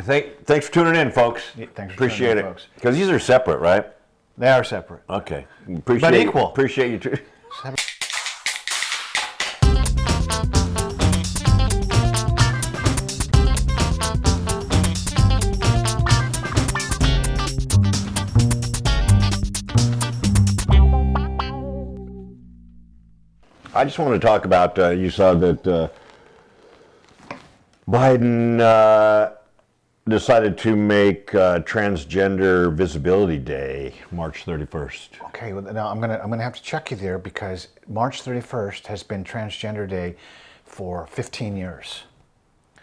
Thanks for tuning in, folks. Yeah, thanks for Appreciate tuning it. in, folks. Because these are separate, right? They are separate. Okay. But equal. Appreciate you. I just want to talk about, you saw that Biden decided to make Transgender Visibility Day March 31st. Okay, well, now I'm gonna have to check you there because March 31st has been Transgender Day for 15 years.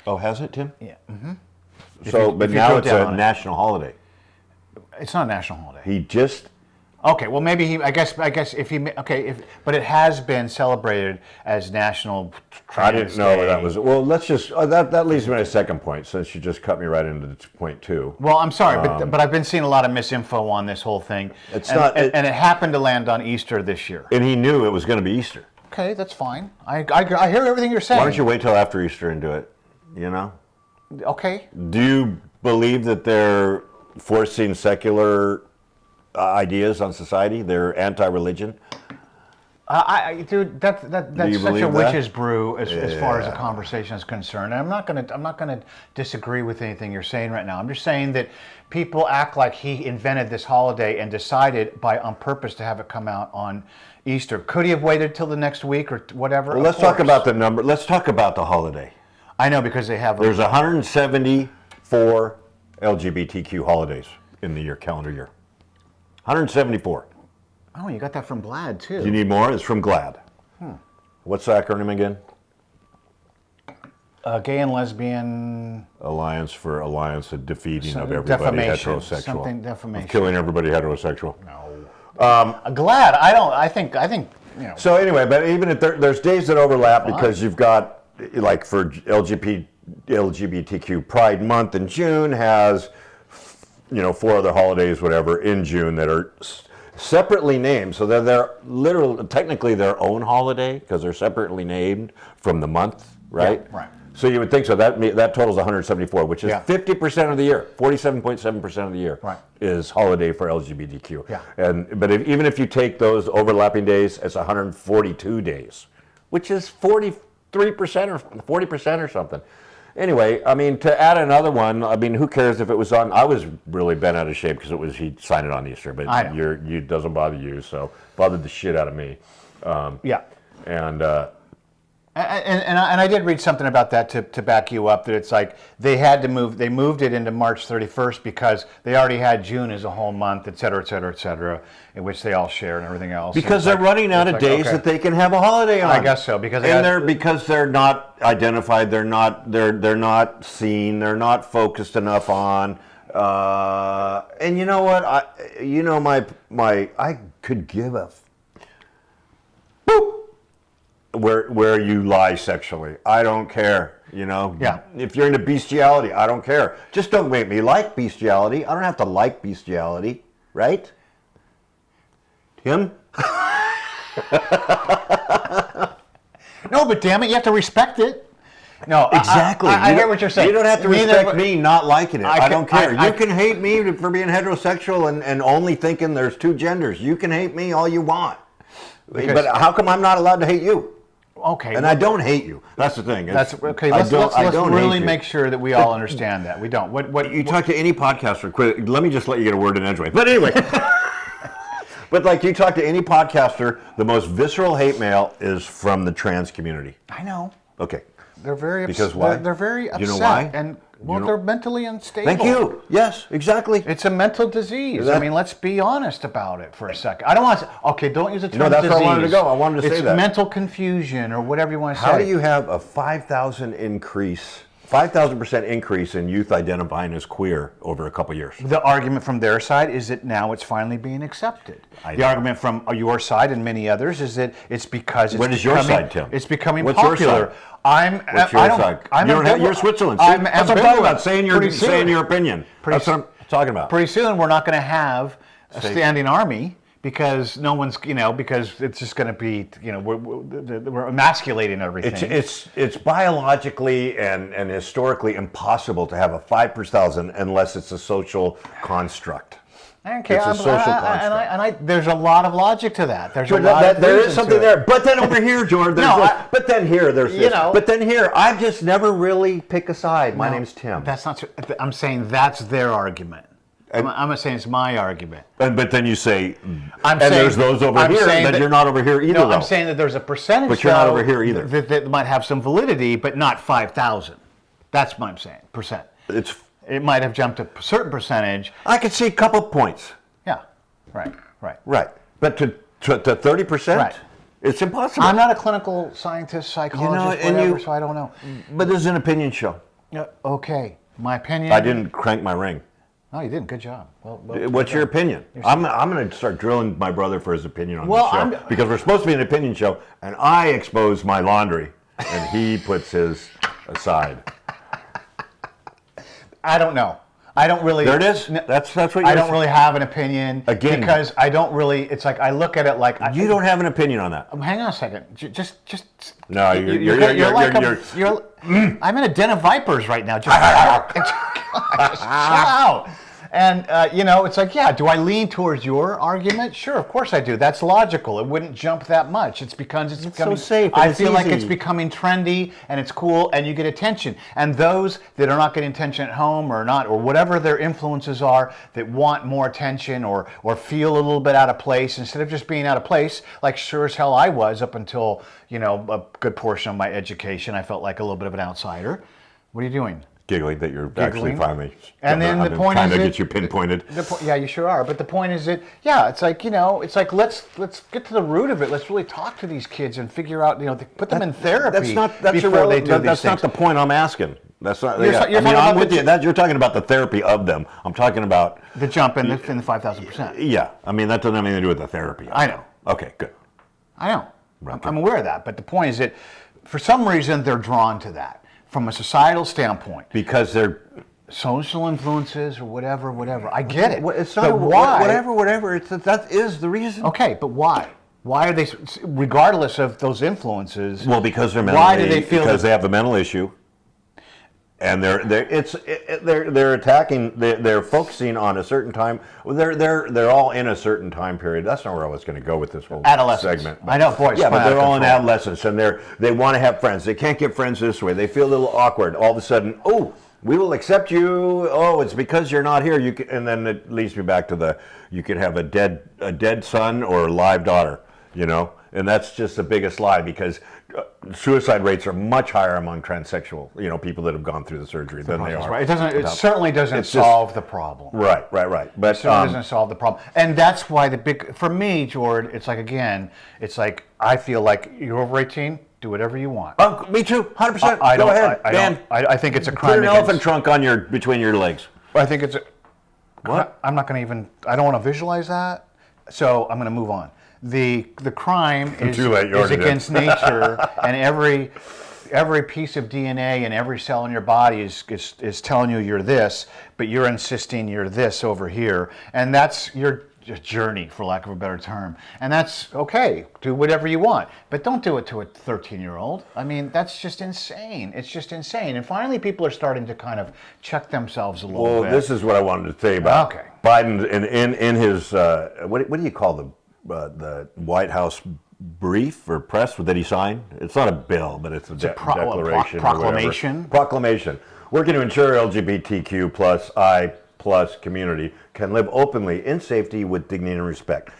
Oh, has it, Tim? Yeah. Mm-hmm. But now it's a national holiday. It's not a national holiday. He just... Okay, well maybe I guess if he but it has been celebrated as National Trans I didn't know Day. that was. Well, let's just that leads me to my second point, since you just cut me right into point two. Well, I'm sorry, but I've been seeing a lot of misinfo on this whole thing. And it happened to land on Easter this year. And he knew it was going to be Easter. Okay, that's fine. I hear everything you're saying. Why don't you wait till after Easter and do it? You know. Okay. Do you believe that they're forcing secular ideas on society? They're anti-religion. Dude, that's such a witch's brew as far as the conversation is concerned. And I'm not gonna disagree with anything you're saying right now. I'm just saying that people act like he invented this holiday and decided on purpose to have it come out on Easter. Could he have waited till the next week or whatever? Well, let's talk about the number. Let's talk about the holiday. I know, because they have. There's 174 LGBTQ holidays in the calendar year. 174. Oh, you got that from GLAAD, too. Do you need more? It's from GLAAD. What's the acronym again? Gay and Lesbian... Alliance of Defeating of Everybody Defamation. Heterosexual. Something defamation. Of killing everybody heterosexual. No. GLAAD, I think, you know... So anyway, but even if there's days that overlap because you've got, like for LGBTQ Pride Month in June has... 4 other holidays, whatever, in June that are separately named. So they're technically their own holiday because they're separately named from the month, right? Yeah, right. So you would think so. That totals 174, which is 50% of the year, 47.7% of the year is holiday for LGBTQ. Yeah. But even if you take those overlapping days, it's 142 days, which is 43% or 40% or something. Anyway, I mean, to add another one, I mean, who cares if it was on? I was really bent out of shape because he signed it on Easter, but it doesn't bother you, so bothered the shit out of me. And I did read something about that to back you up, that it's like they moved it into March 31st because they already had June as a whole month, et cetera, in which they all share and everything else. Because they're running out of days that they can have a holiday on. I guess so, because they're not identified, they're not seen, they're not focused enough on. And you know what? I could give a boop where you lie sexually. I don't care, Yeah. If you're into bestiality, I don't care. Just don't make me like bestiality. I don't have to like bestiality, right? Tim? No, but damn it, you have to respect it. No, exactly. I hear what you're saying. You don't have to respect me not liking it. I don't care. You can hate me for being heterosexual and only thinking there's two genders. You can hate me all you want. But how come I'm not allowed to hate you? Okay. And I don't hate you. That's the thing. That's okay. Let's really make sure that we all understand that. We don't. You talk to any podcaster, let me just let you get a word in edgeway. But anyway. But like you talk to any podcaster, the most visceral hate mail is from the trans community. I know. Okay. They're very upset. Because why? They're very upset. You know why? And they're mentally unstable. Thank you. Yes, exactly. It's a mental disease. I mean, let's be honest about it for a second. I don't want to say, okay, don't use the term disease. No, that's where I wanted to go. I wanted to say that. It's mental confusion or whatever you want to say. How do you have a 5,000% increase in youth identifying as queer over a couple years? The argument from their side is that now it's finally being accepted. The argument from your side and many others is that it's because it's What is your side, Tim? It's becoming What's popular. Your side? What's your side? You're Switzerland. That's what I'm talking about, saying your opinion. That's what I'm talking about. Pretty soon we're not going to have a standing army because no one's, because it's just going to be, we're emasculating everything. It's biologically and historically impossible to have a 5 per thousand unless it's a social construct. Okay, it's a social construct. And there's a lot of logic to that. There's there is something there. But then over here, Jordan, but then here, there's this. But then here, I've just never really pick a side. My name's Tim. That's not true. I'm saying that's their argument. I'm not saying it's my argument. But then you say, there's those over here that you're not over here either. No, I'm saying that there's a percentage, but you're not over here either, that might have some validity, but not 5,000. That's what I'm saying. Percent. It might have jumped a certain percentage. I could see a couple points. Yeah. Right. But to 30%, right. It's impossible. I'm not a clinical scientist, psychologist, whatever, so I don't know. But this is an opinion show. Okay. My opinion. I didn't crank my ring. No, you didn't. Good job. Well, what's your opinion? I'm going to start drilling my brother for his opinion on this show because we're supposed to be an opinion show, and I expose my laundry, and he puts his aside. I don't know. I don't really. There it is. That's what I don't really have an opinion again because I don't really. It's like I look at it like you don't have an opinion on that. Hang on a second. Just. No, you're I'm in a den of vipers right now. Just chill out. And, it's like, do I lean towards your argument? Sure, of course I do. That's logical. It wouldn't jump that much. It's because it's becoming so safe. I feel like it's becoming trendy and it's cool and you get attention. And those that are not getting attention at home or not, or whatever their influences are that want more attention or feel a little bit out of place, instead of just being out of place, like sure as hell I was up until, a good portion of my education, I felt like a little bit of an outsider. What are you doing? Giggling that you're actually finally. And then the point is, trying to get you pinpointed. Yeah, you sure are. But the point is that, it's like let's get to the root of it. Let's really talk to these kids and figure out, put them in therapy. That's not the point I'm asking. That's not. I'm with you. You're talking about the therapy of them. I'm talking about the jump in the 5,000%. Yeah, that doesn't have anything to do with the therapy. I know. Okay, good. I know. Okay. I'm aware of that. But the point is that, for some reason, they're drawn to that. From a societal standpoint. Because they're social influences or whatever. I get it. It's not why. Whatever. That is the reason. Okay, but why? Why are they, regardless of those influences? Well, because they're mentally. Why do they feel? Because they have a mental issue. And they're attacking. They're focusing on a certain time. They're all in a certain time period. That's not where I was going to go with this whole segment. I know, boys. Yeah, but they're all in adolescence, and they want to have friends. They can't get friends this way. They feel a little awkward. All of a sudden, we will accept you. Oh, it's because you're not here. And then it leads me back to you could have a dead son or a live daughter. And that's just the biggest lie because suicide rates are much higher among transsexual, people that have gone through the surgery than they are. Right. It certainly doesn't solve the problem. Right. But it certainly doesn't solve the problem. And that's why for me, Jordan, it's like I feel like you're over 18, do whatever you want. Oh, me too, 100%. Go ahead, Dan. I think it's a crime. Put an elephant trunk on between your legs. I think it's what? I'm not going to I don't want to visualize that, so I'm going to move on. The crime is against nature, and every piece of DNA and every cell in your body is telling you you're this, but you're insisting you're this over here, and that's your journey, for lack of a better term. And that's okay. Do whatever you want, but don't do it to a 13-year-old. That's just insane. It's just insane. And finally, people are starting to kind of check themselves a little bit. Well, this is what I wanted to say about Biden in his what do you call the White House brief or press that he signed? It's not a bill, but it's a declaration. Proclamation. Proclamation. Working to ensure LGBTQ plus I plus community can live openly in safety with dignity and respect.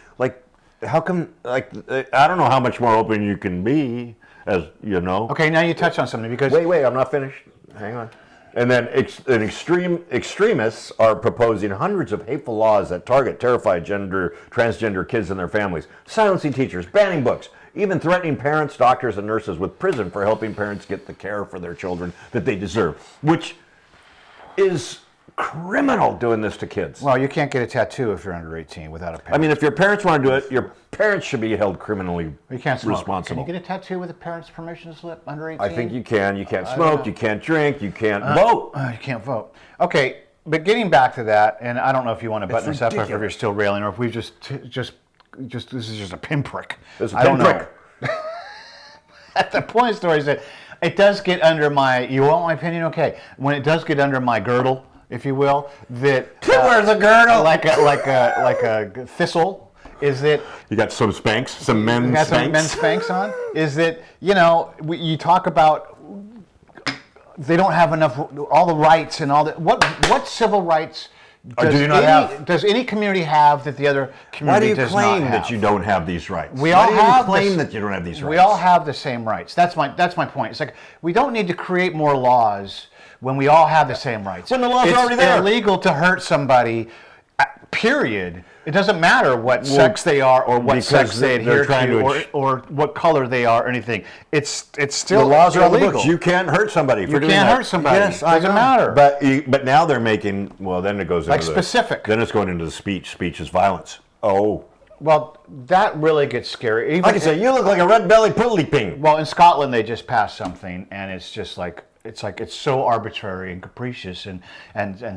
How come? I don't know how much more open you can be, as you know. Okay, now you touch on something because wait, I'm not finished. Hang on. And then extremists are proposing hundreds of hateful laws that target terrified transgender kids and their families, silencing teachers, banning books, even threatening parents, doctors, and nurses with prison for helping parents get the care for their children that they deserve, which is criminal, doing this to kids. Well, you can't get a tattoo if you're under 18 without a parent. If your parents want to do it, your parents should be held criminally responsible. Can you get a tattoo with a parent's permission slip under 18? I think you can. You can't smoke, you can't drink, you can't vote. You can't vote. Okay, but getting back to that, and I don't know if you want to button this up or if you're still railing or if we've just this is just a pinprick. It's a I don't pinprick. know. At the point of the story is that it does get under my. You want my opinion? Okay. When it does get under my girdle, if you will, that Where's a girdle? like a thistle, is that You got some Spanx, some men's you got Spanx. some men's Spanx on? Is that you talk about they don't have enough all the rights and all that. What civil rights do you not have? Does any community have that the other Why community do you does claim not have? that you don't have these rights? We Why all do you have claim this- that you don't have these rights? We all have the same rights. That's my point. It's like we don't need to create more laws when we all have the same rights. When the laws are It's already there. illegal to hurt somebody. Period. It doesn't matter what sex they are or what because sex they they're adhere trying to to or what color they are or anything. It's still The laws are on the illegal. books. You can't hurt somebody for You doing can't that. hurt somebody. Yes, I Doesn't know. matter. But now they're making, well, then it goes into Like specific. Then it's going into the speech. Speech is violence. Oh. Well, that really gets scary. Even I can say, you look like a red-bellied poodle ping. well, in Scotland they just passed something, and it's just like it's so arbitrary and capricious and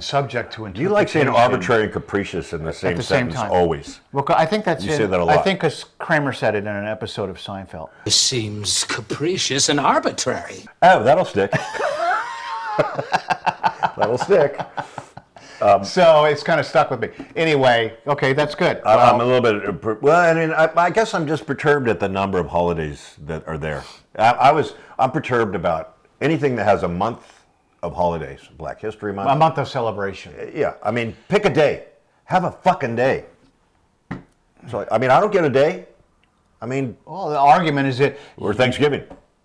subject to interpretation. You like saying arbitrary and capricious in the same the same sentence time. always. Well, I think that's You say that a lot. I think because Kramer said it in an episode of Seinfeld. This seems capricious and arbitrary. Oh, that'll stick. That'll stick. So it's kind of stuck with me. Anyway, okay, that's good. I'm a little bit. Well, I mean, I guess I'm just perturbed at the number of holidays that are there. I'm perturbed about anything that has a month of holidays. Black History Month. a month of celebration. Yeah, I mean, pick a day. Have a fucking day. So, I mean, I don't get a day. I mean, Well, the argument is that or Thanksgiving.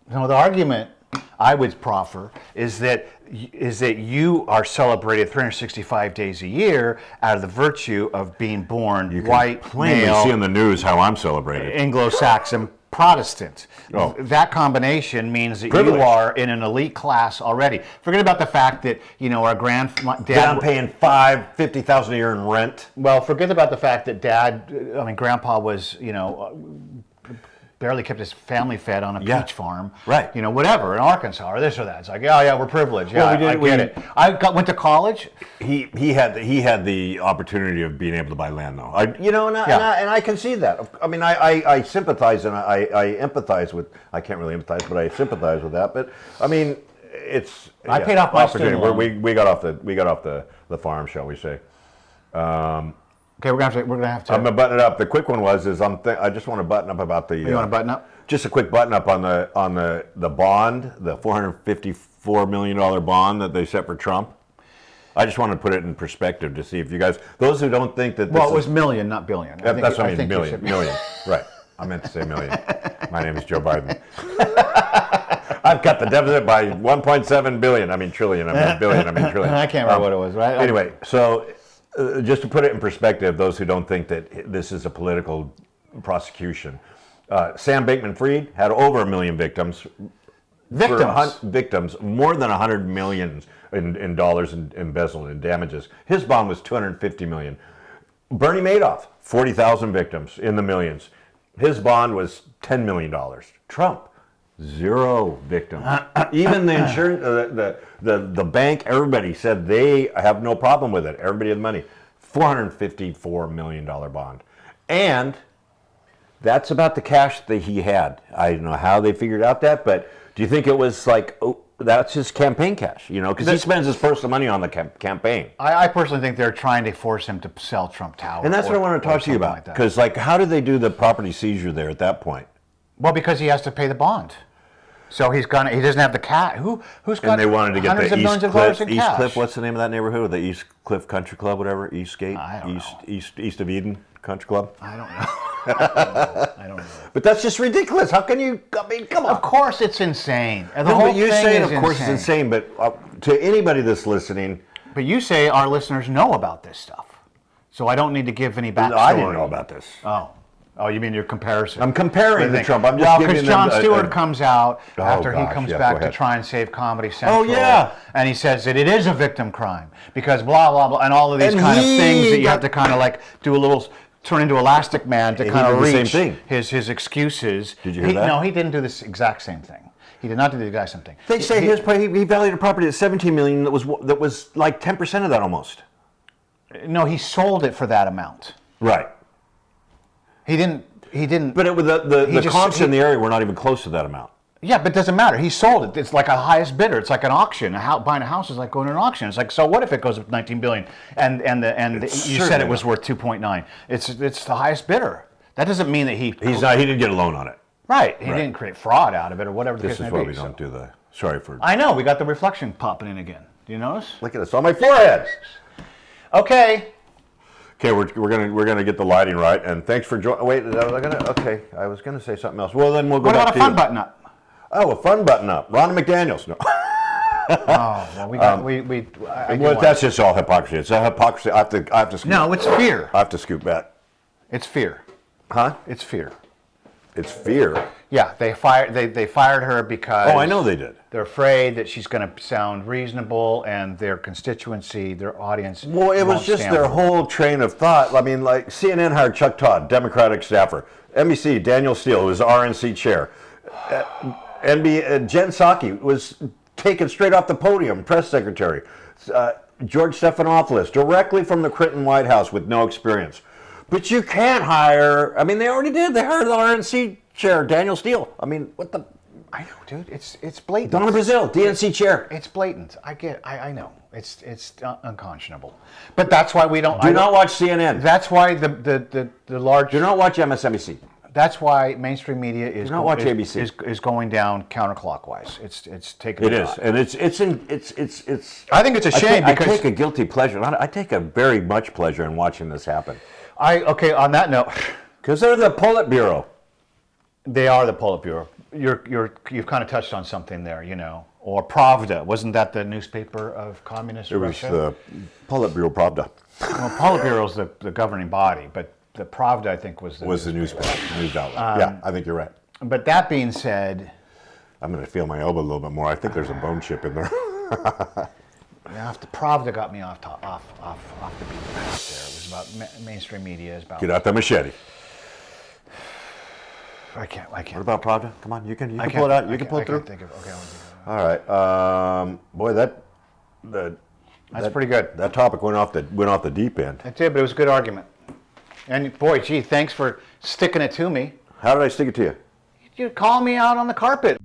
no, the argument I would proffer is that you are celebrated 365 days a year out of the virtue of being born You can white, plainly male, see in the news how I'm celebrated. Anglo-Saxon, Protestant. Oh. That combination means that Privilege. you are in an elite class already. Forget about the fact that our Dad, granddad. I'm paying $50,000 a year in rent. Well, forget about the fact that Grandpa was barely kept his family fed on a Yeah. peach farm. Right. Whatever, in Arkansas or this or that. It's like, oh yeah, we're privileged. Yeah, Well, I get it. Went to college. He had the opportunity of being able to buy land though. And I can see that. I mean, I sympathize and I empathize with. I can't really empathize, but I sympathize with that. But I mean, it's. I paid off my opportunity. student loan. We got off the farm, shall we say? Okay, we're gonna have to. I'm gonna button it up. The quick one is I just want to button up about the. You want to button up? Just a quick button up on the bond, the $454 million bond that they set for Trump. I just want to put it in perspective to see if you guys, those who don't think that. Well, it was million, not billion. That's what I mean. think you Million, should- million. Right. I meant to say million. My name is Joe Biden. I've cut the deficit by 1.7 billion. I mean trillion. I mean billion. I mean trillion. I can't remember what it was. Right? Anyway, so just to put it in perspective, those who don't think that this is a political prosecution, Sam Bankman-Fried had over 1 million victims. Victims, more than 100 million in dollars in embezzlement and damages. His bond was 250 million. Bernie Madoff, 40,000 victims in the millions. His bond was $10 million. Trump, 0 victims. Even the insurance, the bank, everybody said they have no problem with it. Everybody had money. $454 million bond. And that's about the cash that he had. I don't know how they figured out that, but do you think it was like, that's his campaign cash, because he spends his personal money on the campaign. I personally think they're trying to force him to sell Trump Tower. And that's what I want to talk to you about. Because, how did they do the property seizure there at that point? Well, because he has to pay the bond. So he doesn't have the cash. Who's got And they wanted to get hundreds the of millions East of dollars Cliff, in East cash? Cliff, what's the name of that neighborhood? The East Cliff Country Club, whatever, Eastgate? I don't know. East of Eden Country Club? I don't know. I don't know. But that's just ridiculous. How can you, come on. Of course it's insane. The No, whole but you're thing saying, is of course, it's insane, but to anybody that's listening, But you say our listeners know about this stuff. So I don't need to give any backstory. I didn't know about this. Oh, you mean your comparison? I'm comparing the Trump. I'm just well, giving because them Jon Stewart comes out after he gosh, comes yeah, back go to ahead. try and save Comedy Central. Oh, yeah. And he says that it is a victim crime because blah, blah, blah, and all of these And kind of he things that you got- have to kind of do a little, turn into Elastic Man to He kind of did the same reach thing. his excuses. Did you hear that? No, he didn't do this exact same thing. He did not do the exact same thing. They say he valued a property at $17 million that was like 10% of that almost. No, he sold it for that amount. Right. He didn't. But it was the just- comps in the area were not even close to that amount. Yeah, but it doesn't matter. He sold it. It's like a highest bidder. It's like an auction. Buying a house is like going to an auction. It's like, so what if it goes up 19 billion and you said it was worth 2.9? It's the highest bidder. That doesn't mean that he didn't get a loan on it. Right. He didn't create fraud out of it or whatever the This case may is be. why we don't do the. Sorry for. I know. We got the reflection popping in again. Do you notice? Look at this on my forehead. Okay. Okay, we're gonna get the lighting right, and thanks for joining. Wait, I was gonna say something else. Well, then we'll go What back about to a fun you. button up? Oh, a fun button up. Ron McDaniels. No. Oh, well, we got Well, that's just all hypocrisy. It's a hypocrisy. I have to. Scoop. No, it's fear. I have to scoop back. It's fear. Huh? It's fear. It's fear. Yeah, they fired her because. Oh, I know they did. They're afraid that she's going to sound reasonable, and their constituency, their audience. Well, it was won't just stand their for it. whole train of thought. I mean, like CNN hired Chuck Todd, Democratic staffer. NBC, Daniel Steele, who was RNC chair. Jen Psaki was taken straight off the podium, press secretary. George Stephanopoulos, directly from the Clinton White House with no experience. But you can't hire, I mean, they already did. They hired the RNC chair, Daniel Steele. I mean, what the? I know, dude. It's blatant. Donna Brazile, DNC chair. It's blatant. I know. It's unconscionable. But that's why we don't. Do not watch CNN. That's why the large. Do not watch MSNBC. That's why mainstream media is Do not watch ABC. is going down counterclockwise. It's taking. It a is, dive. and it's. I think it's a shame I because take a guilty pleasure. I take a very much pleasure in watching this happen. okay. On that note, Because they're the Politburo. they are the Politburo. You've kind of touched on something there, you know. Or Pravda, wasn't that the newspaper of communist It was Russia? the Politburo Pravda. Well, Politburo is the governing body, but the Pravda, I think, was the News outlet. Yeah, I think you're right. But that being said, I'm going to feel my elbow a little bit more. I think there's a bone chip in there. the Pravda got me off the beaten path there. It was about mainstream media. It's about Get out the machete. I can't. What about Pravda? Come on, you can I pull it out. You I can pull it I through. can't think of. Okay, I'll think of it. All right. Boy, That's pretty good. That topic went off the deep end. It did, but it was a good argument. And boy, gee, thanks for sticking it to me. How did I stick it to you? You called me out on the carpet.